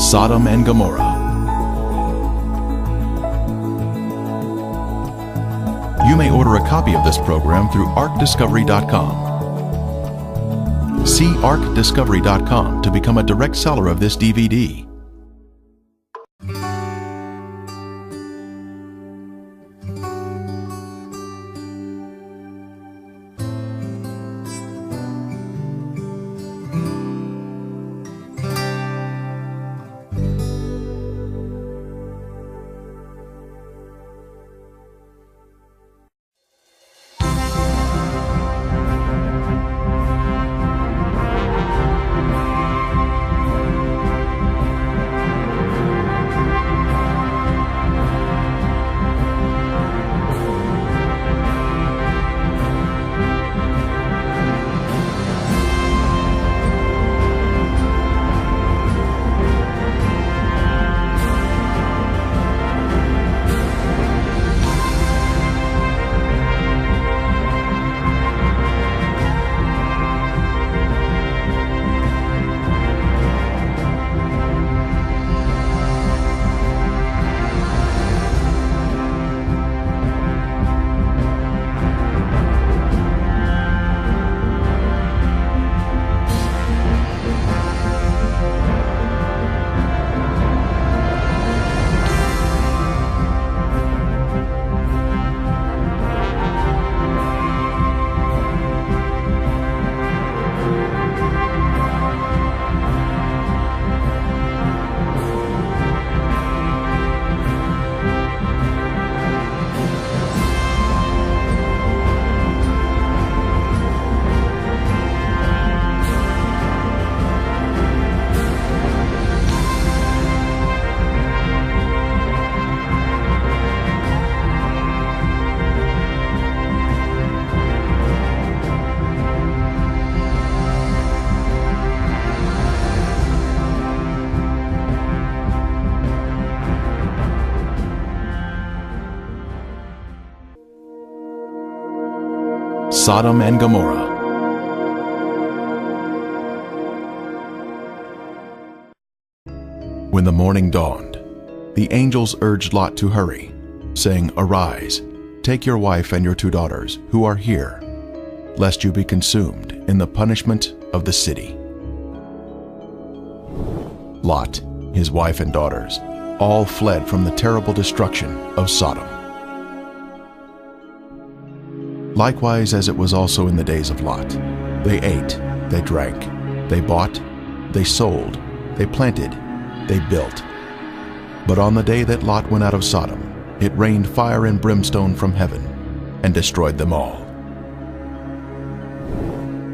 Sodom and Gomorrah. You may order a copy of this program through arcdiscovery.com. See arcdiscovery.com to become a direct seller of this DVD. Sodom and Gomorrah. When the morning dawned, the angels urged Lot to hurry, saying, "Arise, take your wife and your 2 daughters, who are here, lest you be consumed in the punishment of the city." Lot, his wife and daughters, all fled from the terrible destruction of Sodom. Likewise, as it was also in the days of Lot, they ate, they drank, they bought, they sold, they planted, they built. But on the day that Lot went out of Sodom, it rained fire and brimstone from heaven and destroyed them all.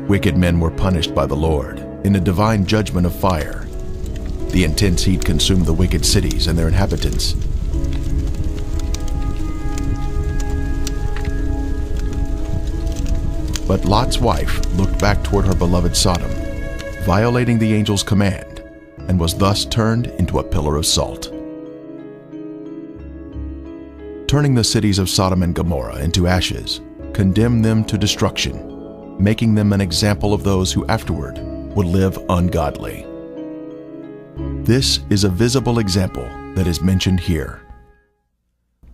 Wicked men were punished by the Lord in a divine judgment of fire. The intense heat consumed the wicked cities and their inhabitants. But Lot's wife looked back toward her beloved Sodom, violating the angel's command, and was thus turned into a pillar of salt. Turning the cities of Sodom and Gomorrah into ashes, condemned them to destruction, making them an example of those who afterward would live ungodly. This is a visible example that is mentioned here.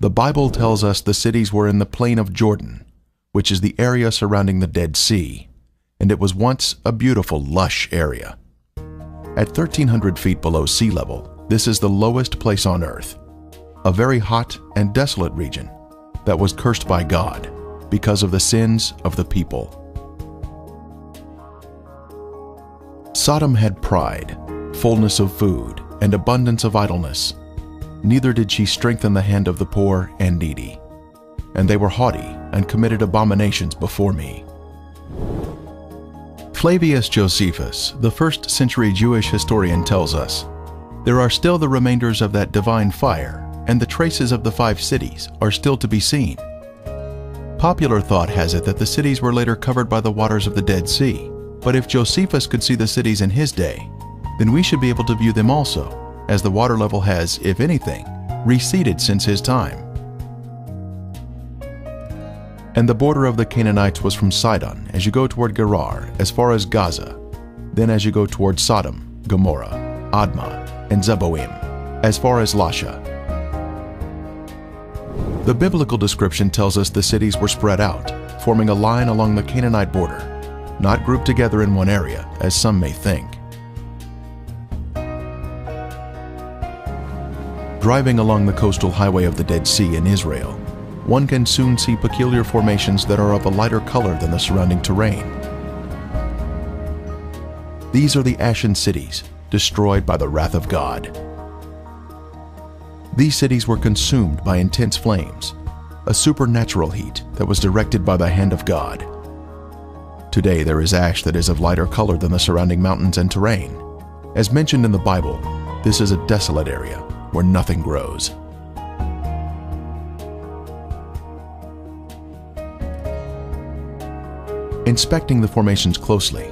The Bible tells us the cities were in the plain of Jordan, which is the area surrounding the Dead Sea, and it was once a beautiful, lush area. At 1,300 feet below sea level, this is the lowest place on earth, a very hot and desolate region that was cursed by God because of the sins of the people. Sodom had pride, fullness of food, and abundance of idleness. Neither did she strengthen the hand of the poor and needy. And they were haughty and committed abominations before me. Flavius Josephus, the first-century Jewish historian, tells us, "There are still the remainders of that divine fire, and the traces of the 5 cities are still to be seen." Popular thought has it that the cities were later covered by the waters of the Dead Sea, but if Josephus could see the cities in his day, then we should be able to view them also, as the water level has, if anything, receded since his time. And the border of the Canaanites was from Sidon, as you go toward Gerar, as far as Gaza. Then as you go toward Sodom, Gomorrah, Admah, and Zeboim, as far as Lasha. The biblical description tells us the cities were spread out, forming a line along the Canaanite border, not grouped together in one area, as some may think. Driving along the coastal highway of the Dead Sea in Israel, one can soon see peculiar formations that are of a lighter color than the surrounding terrain. These are the Ashen cities, destroyed by the wrath of God. These cities were consumed by intense flames, a supernatural heat that was directed by the hand of God. Today there is ash that is of lighter color than the surrounding mountains and terrain. As mentioned in the Bible, this is a desolate area where nothing grows. Inspecting the formations closely,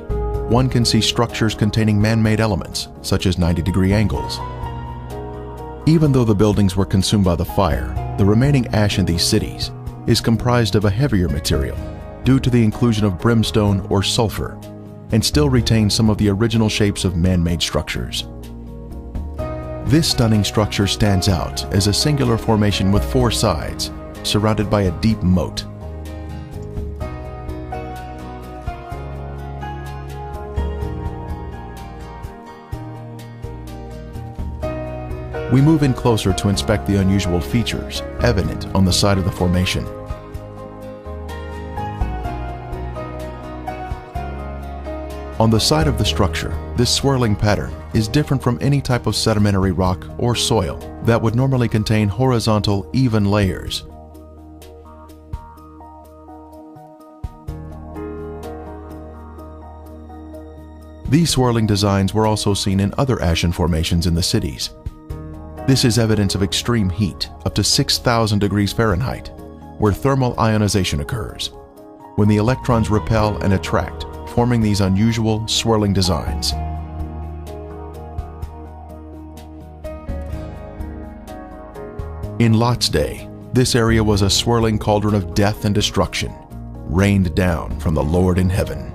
one can see structures containing man-made elements, such as 90-degree angles. Even though the buildings were consumed by the fire, the remaining ash in these cities is comprised of a heavier material due to the inclusion of brimstone or sulfur, and still retains some of the original shapes of man-made structures. This stunning structure stands out as a singular formation with 4 sides, surrounded by a deep moat. We move in closer to inspect the unusual features evident on the side of the formation. On the side of the structure, this swirling pattern is different from any type of sedimentary rock or soil that would normally contain horizontal, even layers. These swirling designs were also seen in other ashen formations in the cities. This is evidence of extreme heat, up to 6,000 degrees Fahrenheit, where thermal ionization occurs, when the electrons repel and attract, forming these unusual swirling designs. In Lot's day, this area was a swirling cauldron of death and destruction, rained down from the Lord in heaven.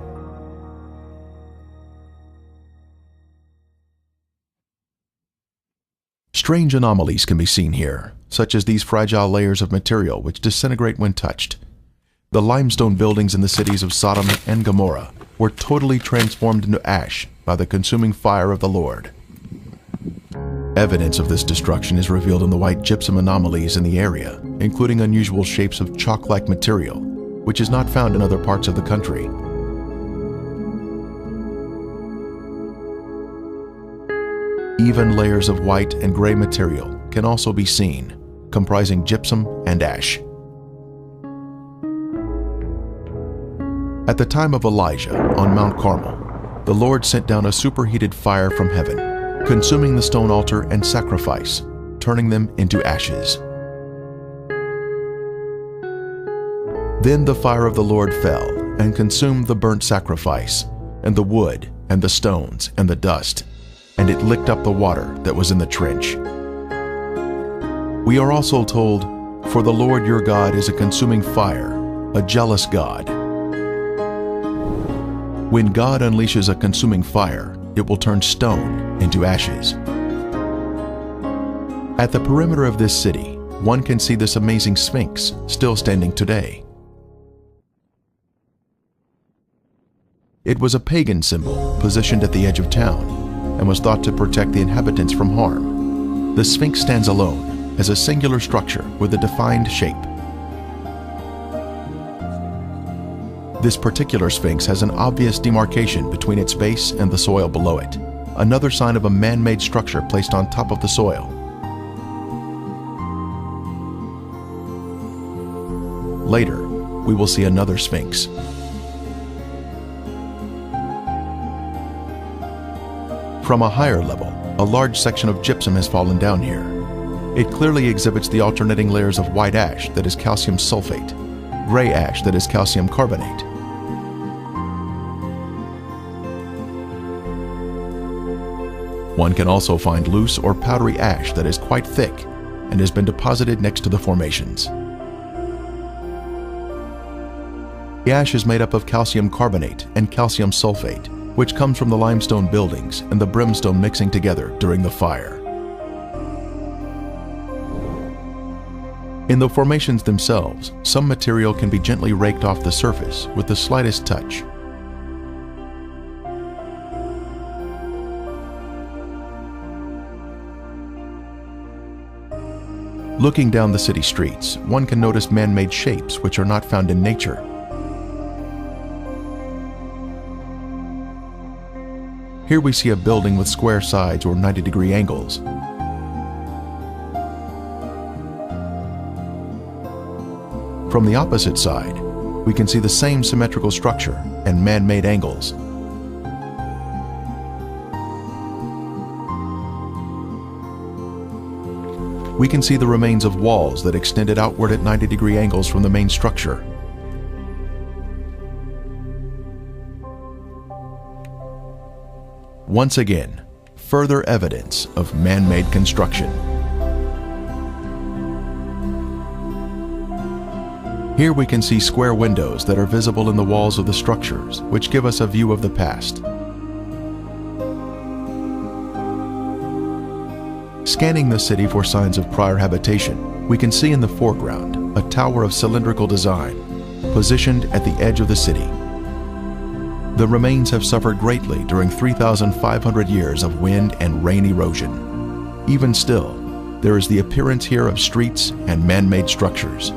Strange anomalies can be seen here, such as these fragile layers of material which disintegrate when touched. The limestone buildings in the cities of Sodom and Gomorrah were totally transformed into ash by the consuming fire of the Lord. Evidence of this destruction is revealed in the white gypsum anomalies in the area, including unusual shapes of chalk-like material, which is not found in other parts of the country. Even layers of white and gray material can also be seen, comprising gypsum and ash. At the time of Elijah on Mount Carmel, the Lord sent down a superheated fire from heaven, consuming the stone altar and sacrifice, turning them into ashes. Then the fire of the Lord fell and consumed the burnt sacrifice, and the wood, and the stones, and the dust, and it licked up the water that was in the trench. We are also told, "For the Lord your God is a consuming fire, a jealous God." When God unleashes a consuming fire, it will turn stone into ashes. At the perimeter of this city, one can see this amazing Sphinx still standing today. It was a pagan symbol positioned at the edge of town and was thought to protect the inhabitants from harm. The Sphinx stands alone as a singular structure with a defined shape. This particular Sphinx has an obvious demarcation between its base and the soil below it, another sign of a man-made structure placed on top of the soil. Later, we will see another Sphinx. From a higher level, a large section of gypsum has fallen down here. It clearly exhibits the alternating layers of white ash that is calcium sulfate, gray ash that is calcium carbonate. One can also find loose or powdery ash that is quite thick and has been deposited next to the formations. The ash is made up of calcium carbonate and calcium sulfate, which comes from the limestone buildings and the brimstone mixing together during the fire. In the formations themselves, some material can be gently raked off the surface with the slightest touch. Looking down the city streets, one can notice man-made shapes which are not found in nature. Here we see a building with square sides or 90-degree angles. From the opposite side, we can see the same symmetrical structure and man-made angles. We can see the remains of walls that extended outward at 90-degree angles from the main structure. Once again, further evidence of man-made construction. Here we can see square windows that are visible in the walls of the structures, which give us a view of the past. Scanning the city for signs of prior habitation, we can see in the foreground a tower of cylindrical design, positioned at the edge of the city. The remains have suffered greatly during 3,500 years of wind and rain erosion. Even still, there is the appearance here of streets and man-made structures.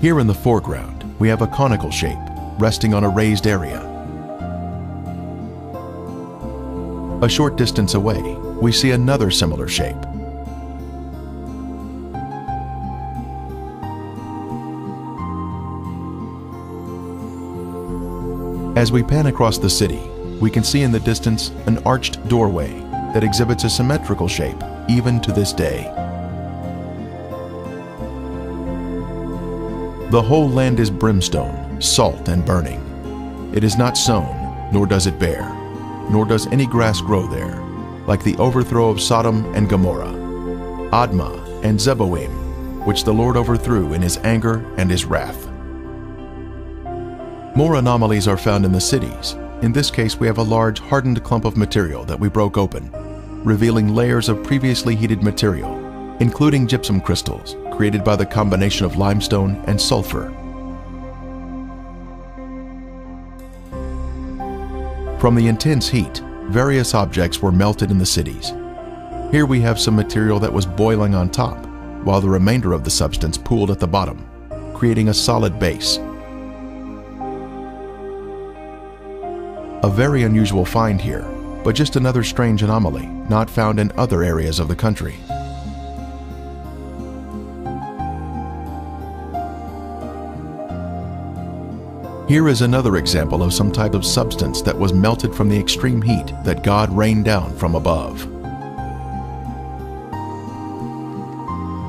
Here in the foreground, we have a conical shape resting on a raised area. A short distance away, we see another similar shape. As we pan across the city, we can see in the distance an arched doorway that exhibits a symmetrical shape even to this day. The whole land is brimstone, salt and burning. It is not sown, nor does it bear, nor does any grass grow there, like the overthrow of Sodom and Gomorrah, Admah and Zeboim, which the Lord overthrew in his anger and his wrath. More anomalies are found in the cities. In this case, we have a large hardened clump of material that we broke open, revealing layers of previously heated material, including gypsum crystals, created by the combination of limestone and sulfur. From the intense heat, various objects were melted in the cities. Here we have some material that was boiling on top, while the remainder of the substance pooled at the bottom, creating a solid base. A very unusual find here, but just another strange anomaly not found in other areas of the country. Here is another example of some type of substance that was melted from the extreme heat that God rained down from above.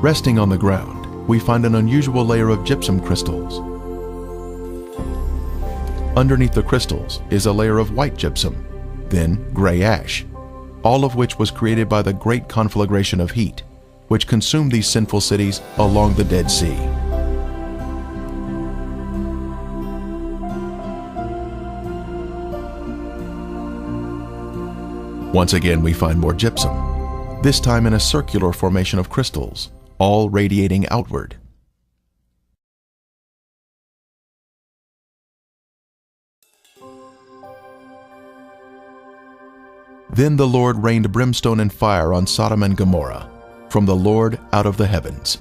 Resting on the ground, we find an unusual layer of gypsum crystals. Underneath the crystals is a layer of white gypsum, then gray ash, all of which was created by the great conflagration of heat, which consumed these sinful cities along the Dead Sea. Once again, we find more gypsum, this time in a circular formation of crystals, all radiating outward. Then the Lord rained brimstone and fire on Sodom and Gomorrah, from the Lord out of the heavens.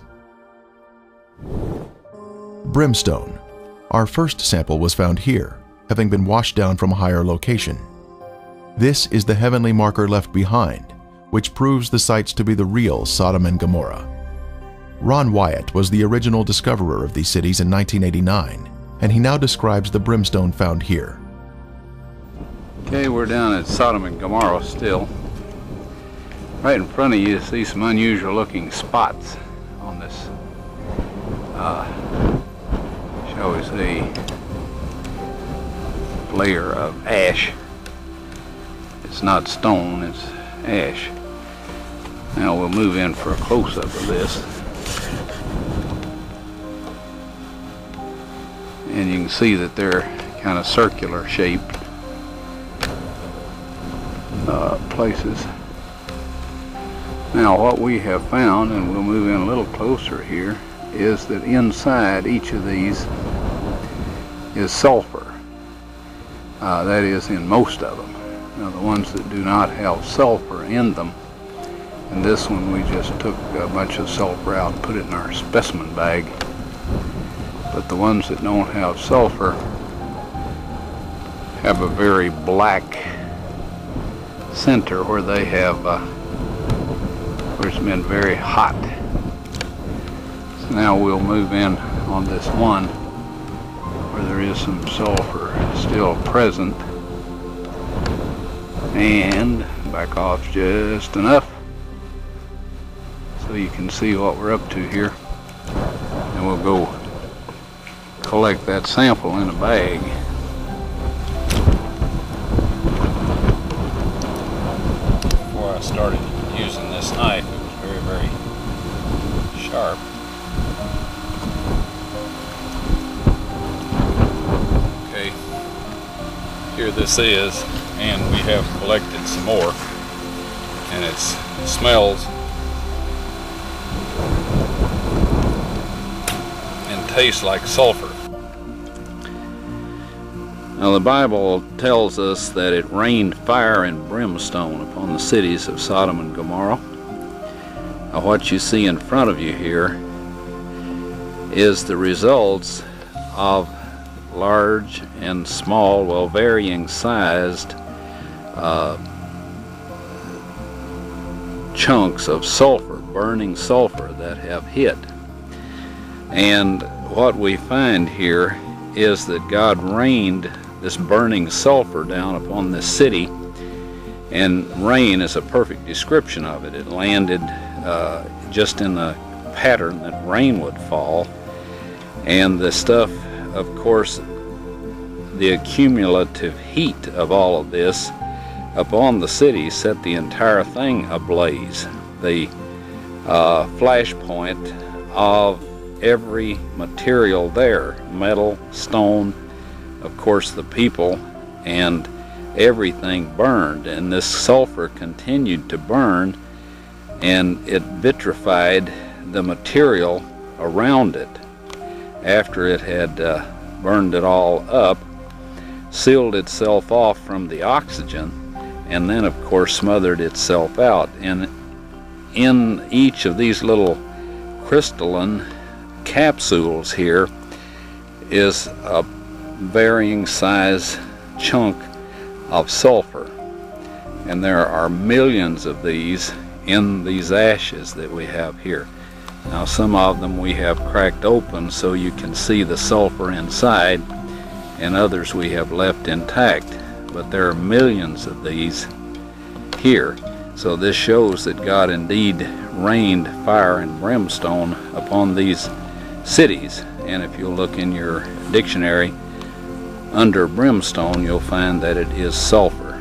Brimstone. Our first sample was found here, having been washed down from a higher location. This is the heavenly marker left behind, which proves the sites to be the real Sodom and Gomorrah. Ron Wyatt was the original discoverer of these cities in 1989, and he now describes the brimstone found here. Okay, we're down at Sodom and Gomorrah still. Right in front of you see some unusual looking spots on this, shall we say, layer of ash. It's not stone, it's ash. Now we'll move in for a close-up of this. And you can see that they're kind of circular shaped. places. Now what we have found, and we'll move in a little closer here, is that inside each of these is sulfur. That is in most of them. Now the ones that do not have sulfur in them, and this one we just took a bunch of sulfur out and put it in our specimen bag. But the ones that don't have sulfur have a very black center where they have where it's been very hot. So now we'll move in on this one where there is some sulfur still present, and back off just enough so you can see what we're up to here, and we'll go collect that sample in a bag. Before I started using this knife, it was very, very sharp. Okay, here this is, and we have collected some more, and it smells and tastes like sulfur. Now the Bible tells us that it rained fire and brimstone upon the cities of Sodom and Gomorrah. Now what you see in front of you here is the results of large and small, well, varying sized chunks of sulfur, burning sulfur that have hit. And what we find here is that God rained this burning sulfur down upon this city, and rain is a perfect description of it. It landed just in the pattern that rain would fall, and the stuff, of course, the accumulative heat of all of this upon the city set the entire thing ablaze. The flashpoint of every material there, metal, stone, of course the people, and everything burned, and this sulfur continued to burn, and it vitrified the material around it after it had burned it all up, sealed itself off from the oxygen, and then of course smothered itself out. And in each of these little crystalline capsules here is a varying size chunk of sulfur, and there are millions of these in these ashes that we have here. Now some of them we have cracked open so you can see the sulfur inside, and others we have left intact, but there are millions of these here. So this shows that God indeed rained fire and brimstone upon these cities. And if you look in your dictionary, under brimstone, you'll find that it is sulfur.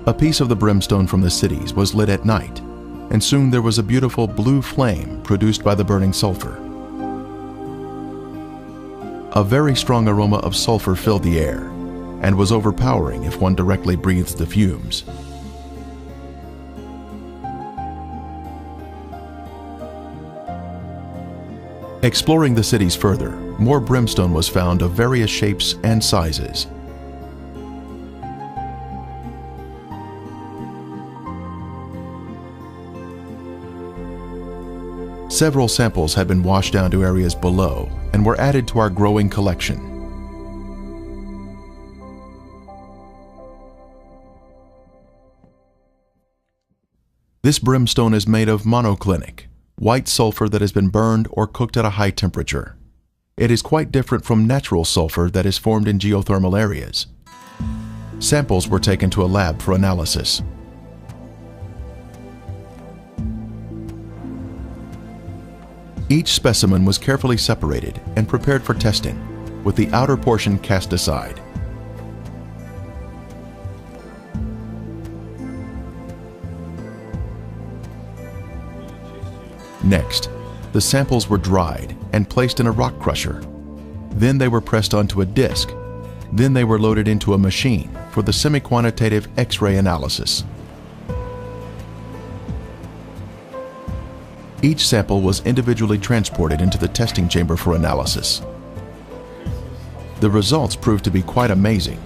A piece of the brimstone from the cities was lit at night, and soon there was a beautiful blue flame produced by the burning sulfur. A very strong aroma of sulfur filled the air, and was overpowering if one directly breathed the fumes. Exploring the cities further, more brimstone was found of various shapes and sizes. Several samples had been washed down to areas below and were added to our growing collection. This brimstone is made of monoclinic, white sulfur that has been burned or cooked at a high temperature. It is quite different from natural sulfur that is formed in geothermal areas. Samples were taken to a lab for analysis. Each specimen was carefully separated and prepared for testing, with the outer portion cast aside. Next, the samples were dried and placed in a rock crusher. Then they were pressed onto a disc, Then they were loaded into a machine for the semi-quantitative X-ray analysis. Each sample was individually transported into the testing chamber for analysis. The results proved to be quite amazing.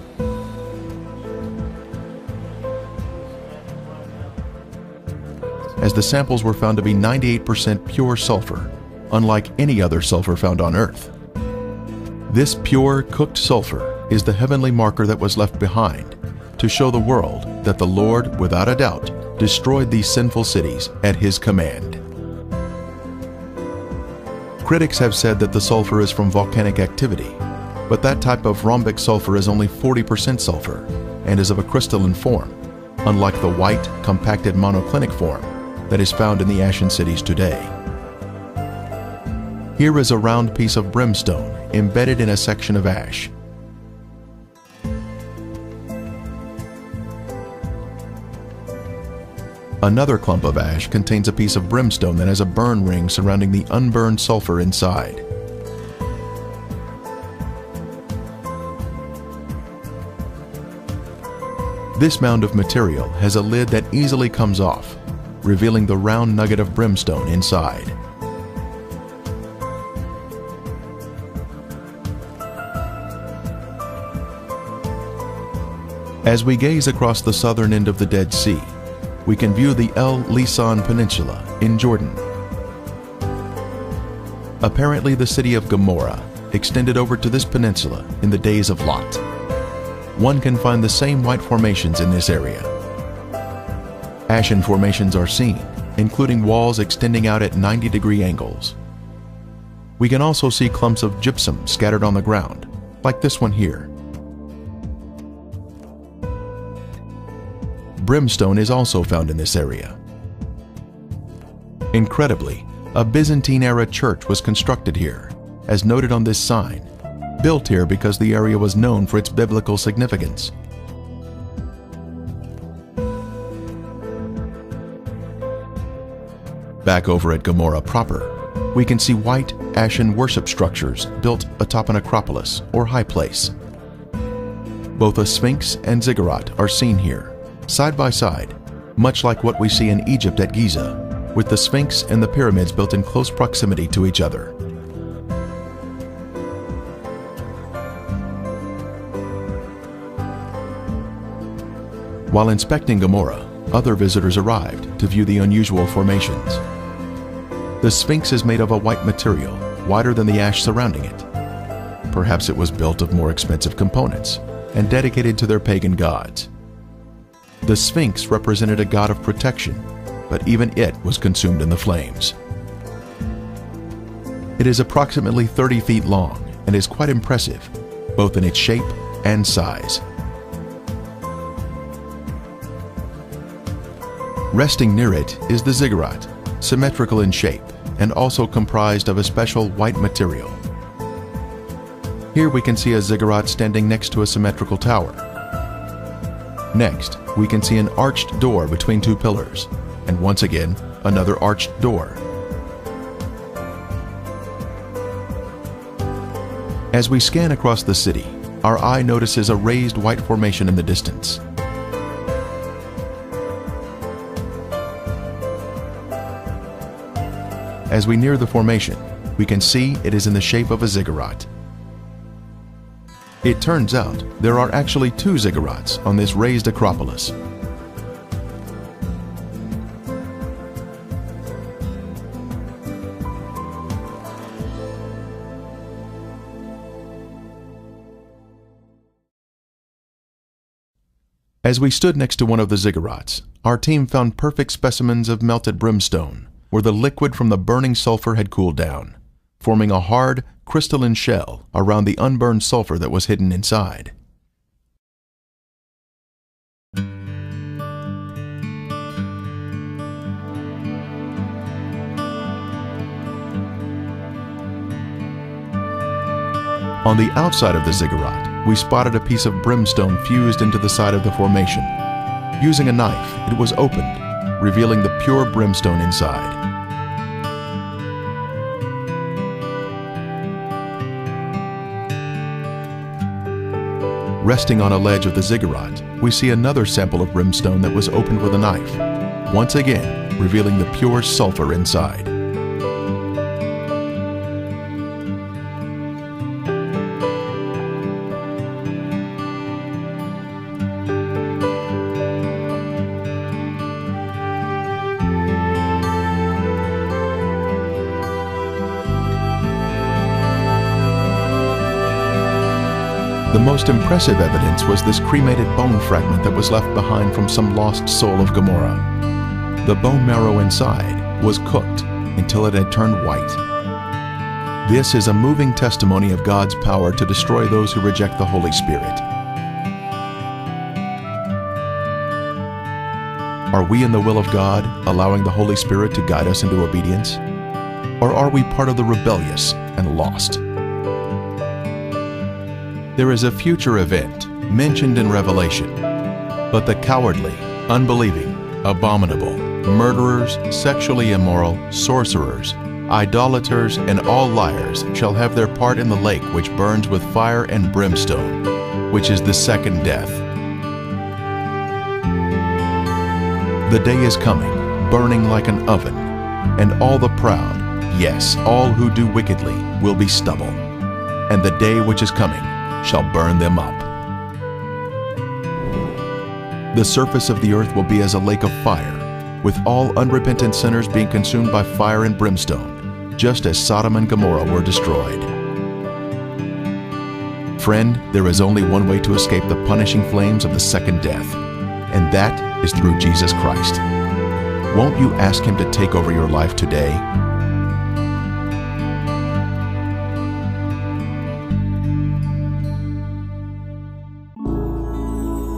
As the samples were found to be 98% pure sulfur, unlike any other sulfur found on Earth. This pure, cooked sulfur is the heavenly marker that was left behind to show the world that the Lord, without a doubt, destroyed these sinful cities at His command. Critics have said that the sulfur is from volcanic activity, but that type of rhombic sulfur is only 40% sulfur and is of a crystalline form, unlike the white, compacted monoclinic form that is found in the Ashen cities today. Here is a round piece of brimstone embedded in a section of ash. Another clump of ash contains a piece of brimstone that has a burn ring surrounding the unburned sulfur inside. This mound of material has a lid that easily comes off, revealing the round nugget of brimstone inside. As we gaze across the southern end of the Dead Sea, we can view the El Lisan Peninsula in Jordan. Apparently, the city of Gomorrah extended over to this peninsula in the days of Lot. One can find the same white formations in this area. Ashen formations are seen, including walls extending out at 90-degree angles. We can also see clumps of gypsum scattered on the ground, like this one here. Brimstone is also found in this area. Incredibly, a Byzantine-era church was constructed here, as noted on this sign, built here because the area was known for its biblical significance. Back over at Gomorrah proper, we can see white, ashen worship structures built atop an acropolis or high place. Both a sphinx and ziggurat are seen here, side by side, much like what we see in Egypt at Giza, with the sphinx and the pyramids built in close proximity to each other. While inspecting Gomorrah, other visitors arrived to view the unusual formations. The Sphinx is made of a white material, whiter than the ash surrounding it. Perhaps it was built of more expensive components and dedicated to their pagan gods. The Sphinx represented a god of protection, but even it was consumed in the flames. It is approximately 30 feet long and is quite impressive, both in its shape and size. Resting near it is the ziggurat, symmetrical in shape and also comprised of a special white material. Here we can see a ziggurat standing next to a symmetrical tower. Next, we can see an arched door between two pillars, and once again, another arched door. As we scan across the city, our eye notices a raised white formation in the distance. As we near the formation, we can see it is in the shape of a ziggurat. It turns out there are actually two ziggurats on this raised acropolis. As we stood next to one of the ziggurats, our team found perfect specimens of melted brimstone, where the liquid from the burning sulfur had cooled down, forming a hard, crystalline shell around the unburned sulfur that was hidden inside. On the outside of the ziggurat, we spotted a piece of brimstone fused into the side of the formation. Using a knife, it was opened, revealing the pure brimstone inside. Resting on a ledge of the ziggurat, we see another sample of brimstone that was opened with a knife, once again revealing the pure sulfur inside. The most impressive evidence was this cremated bone fragment that was left behind from some lost soul of Gomorrah. The bone marrow inside was cooked until it had turned white. This is a moving testimony of God's power to destroy those who reject the Holy Spirit. Are we in the will of God, allowing the Holy Spirit to guide us into obedience? Or are we part of the rebellious and lost? There is a future event mentioned in Revelation, but the cowardly, unbelieving, abominable, murderers, sexually immoral, sorcerers, idolaters, and all liars shall have their part in the lake which burns with fire and brimstone, which is the second death. The day is coming, burning like an oven, and all the proud, yes, all who do wickedly, will be stubble. And the day which is coming shall burn them up. The surface of the earth will be as a lake of fire, with all unrepentant sinners being consumed by fire and brimstone, just as Sodom and Gomorrah were destroyed. Friend, there is only one way to escape the punishing flames of the second death, and that is through Jesus Christ. Won't you ask Him to take over your life today?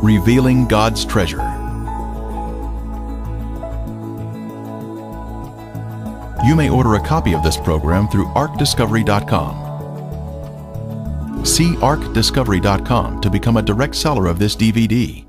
Revealing God's treasure. You may order a copy of this program through ArkDiscovery.com. See ArkDiscovery.com to become a direct seller of this DVD.